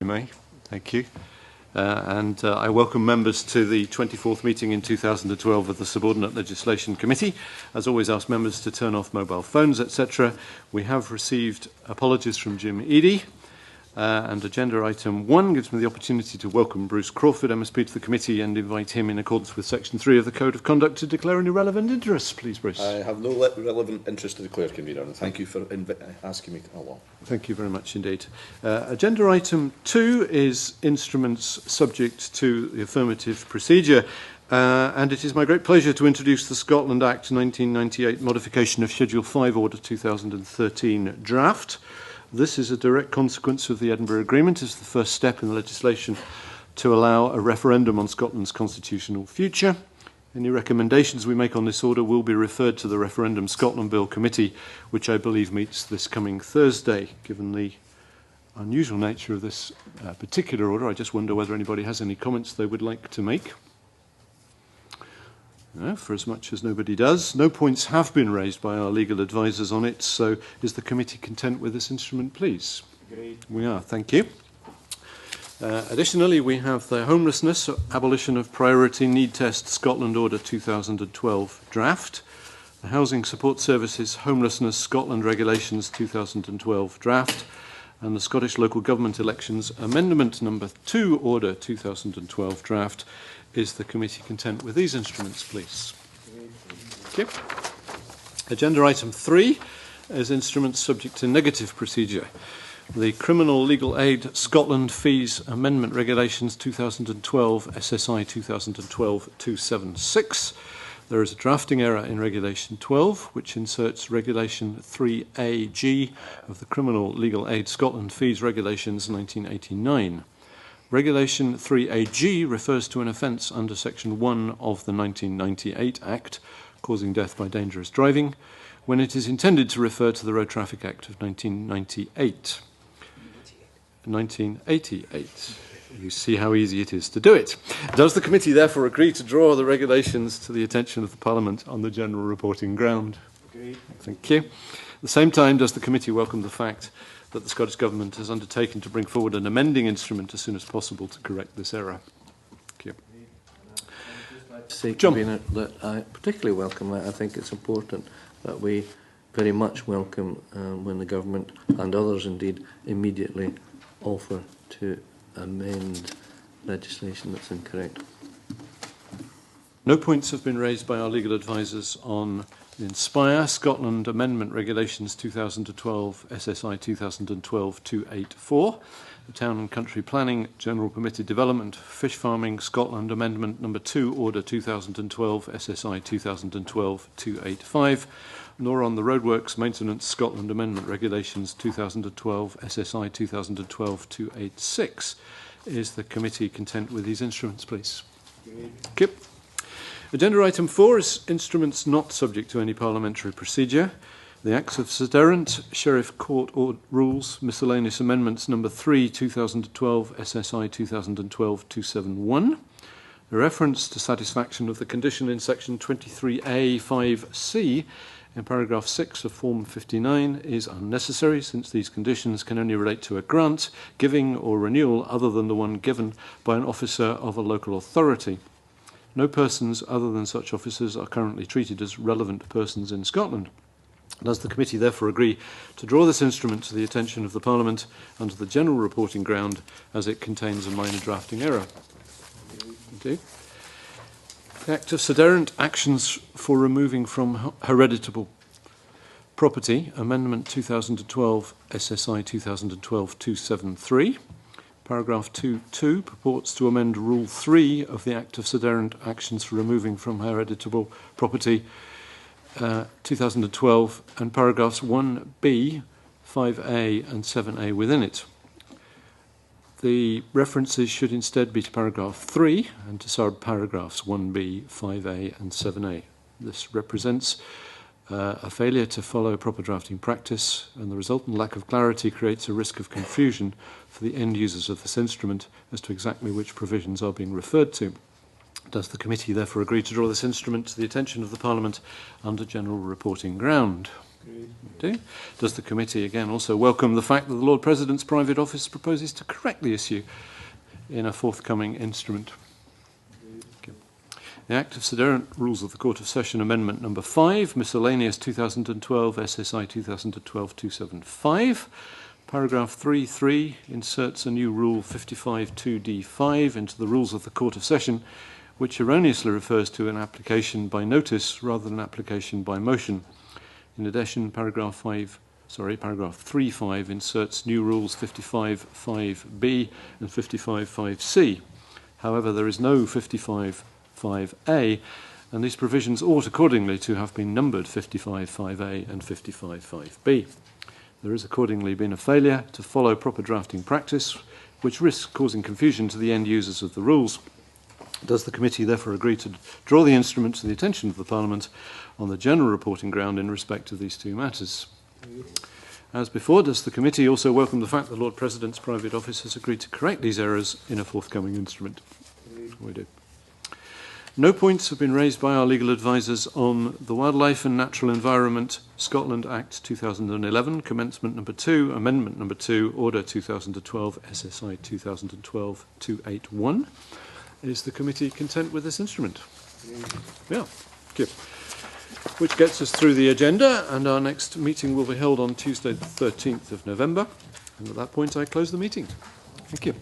You may. Thank you. I welcome members to the 24th meeting in 2012 of the Subordinate Legislation Committee. As always, ask members to turn off mobile phones, etc. We have received apologies from Jim Eadie. And agenda item 1 gives me the opportunity to welcome Bruce Crawford, MSP, to the committee and invite him in accordance with section 3 of the Code of Conduct to declare any relevant interest. Please, Bruce. I have no relevant interest to declare, Convener, and thank you for asking me along. Thank you very much indeed. Agenda item 2 is instruments subject to the affirmative procedure. And it is my great pleasure to introduce the Scotland Act 1998 modification of Schedule 5 Order 2013 draft. This is a direct consequence of the Edinburgh Agreement. It's the first step in the legislation to allow a referendum on Scotland's constitutional future. Any recommendations we make on this order will be referred to the Referendum Scotland Bill Committee, which I believe meets this coming Thursday. Given the unusual nature of this particular order, I just wonder whether anybody has any comments they would like to make. No, for as much as nobody does. No points have been raised by our legal advisers on it, so is the committee content with this instrument, please? Agreed. We are, thank you. Additionally, we have the Homelessness Abolition of Priority Need Test Scotland Order 2012 draft, the Housing Support Services Homelessness Scotland Regulations 2012 draft, and the Scottish Local Government Elections Amendment Number 2 Order 2012 draft. Is the committee content with these instruments, please? Thank you. Agenda item 3 is instruments subject to negative procedure. The Criminal Legal Aid Scotland Fees Amendment Regulations 2012 SSI 2012-276. There is a drafting error in Regulation 12, which inserts Regulation 3AG of the Criminal Legal Aid Scotland Fees Regulations 1989. Regulation 3AG refers to an offence under Section 1 of the 1998 Act, causing death by dangerous driving, when it is intended to refer to the Road Traffic Act of 1998. 1988. You see how easy it is to do it. Does the committee therefore agree to draw the regulations to the attention of the Parliament on the general reporting ground? Agreed. Thank you. At the same time, does the committee welcome the fact that the Scottish Government has undertaken to bring forward an amending instrument as soon as possible to correct this error? Thank you. Say, John. Convener, that I particularly welcome that. I think it's important that we very much welcome when the government and others indeed immediately offer to amend legislation that's incorrect. No points have been raised by our legal advisers on the Inspire Scotland Amendment Regulations 2012 SSI 2012-284, the Town and Country Planning General Permitted Development Fish Farming Scotland Amendment Number 2 Order 2012 SSI 2012-285, nor on the Roadworks Maintenance Scotland Amendment Regulations 2012 SSI 2012-286. Is the committee content with these instruments, please? Thank you. Agenda item 4 is instruments not subject to any parliamentary procedure. The Acts of Subordinate, Sheriff Court Rules, Miscellaneous Amendments Number 3, 2012, SSI 2012-271. The reference to satisfaction of the condition in section 23A5C in paragraph 6 of Form 59 is unnecessary, since these conditions can only relate to a grant, giving or renewal other than the one given by an officer of a local authority. No persons other than such officers are currently treated as relevant persons in Scotland. Does the committee therefore agree to draw this instrument to the attention of the Parliament under the general reporting ground, as it contains a minor drafting error? Okay. The Act of Subordinate, Actions for Removing from Hereditable Property, Amendment 2012 SSI 2012-273. Paragraph 2.2 purports to amend Rule 3 of the Act of Subordinate Actions for Removing from Hereditable Property 2012 and paragraphs 1b, 5a and 7a within it. The references should instead be to paragraph 3 and to subparagraphs 1b, 5a and 7a. This represents a failure to follow proper drafting practice, and the resultant lack of clarity creates a risk of confusion for the end users of this instrument as to exactly which provisions are being referred to. Does the committee therefore agree to draw this instrument to the attention of the Parliament under general reporting ground? Do. Does the committee again also welcome the fact that the Lord President's private office proposes to correct the issue in a forthcoming instrument? Okay. The Act of Subordinate Rules of the Court of Session Amendment number 5, Miscellaneous 2012, SSI 2012-275. Paragraph 3.3 inserts a new Rule 55.2d5 into the Rules of the Court of Session, which erroneously refers to an application by notice rather than application by motion. In addition, paragraph 3.5 inserts new rules 55.5b and 55.5c. However, there is no 55.5a, and these provisions ought accordingly to have been numbered 55.5a and 55.5b. There has accordingly been a failure to follow proper drafting practice, which risks causing confusion to the end users of the rules. Does the committee therefore agree to draw the instrument to the attention of the Parliament on the general reporting ground in respect of these two matters? As before, does the committee also welcome the fact that the Lord President's private office has agreed to correct these errors in a forthcoming instrument? We do. No points have been raised by our legal advisers on the Wildlife and Natural Environment Scotland Act 2011, Commencement number 2, Amendment number 2, Order 2012, SSI 2012-281. Is the committee content with this instrument? Yeah. Thank you. Which gets us through the agenda, and our next meeting will be held on Tuesday the 13th of November. And at that point I close the meeting. Thank you.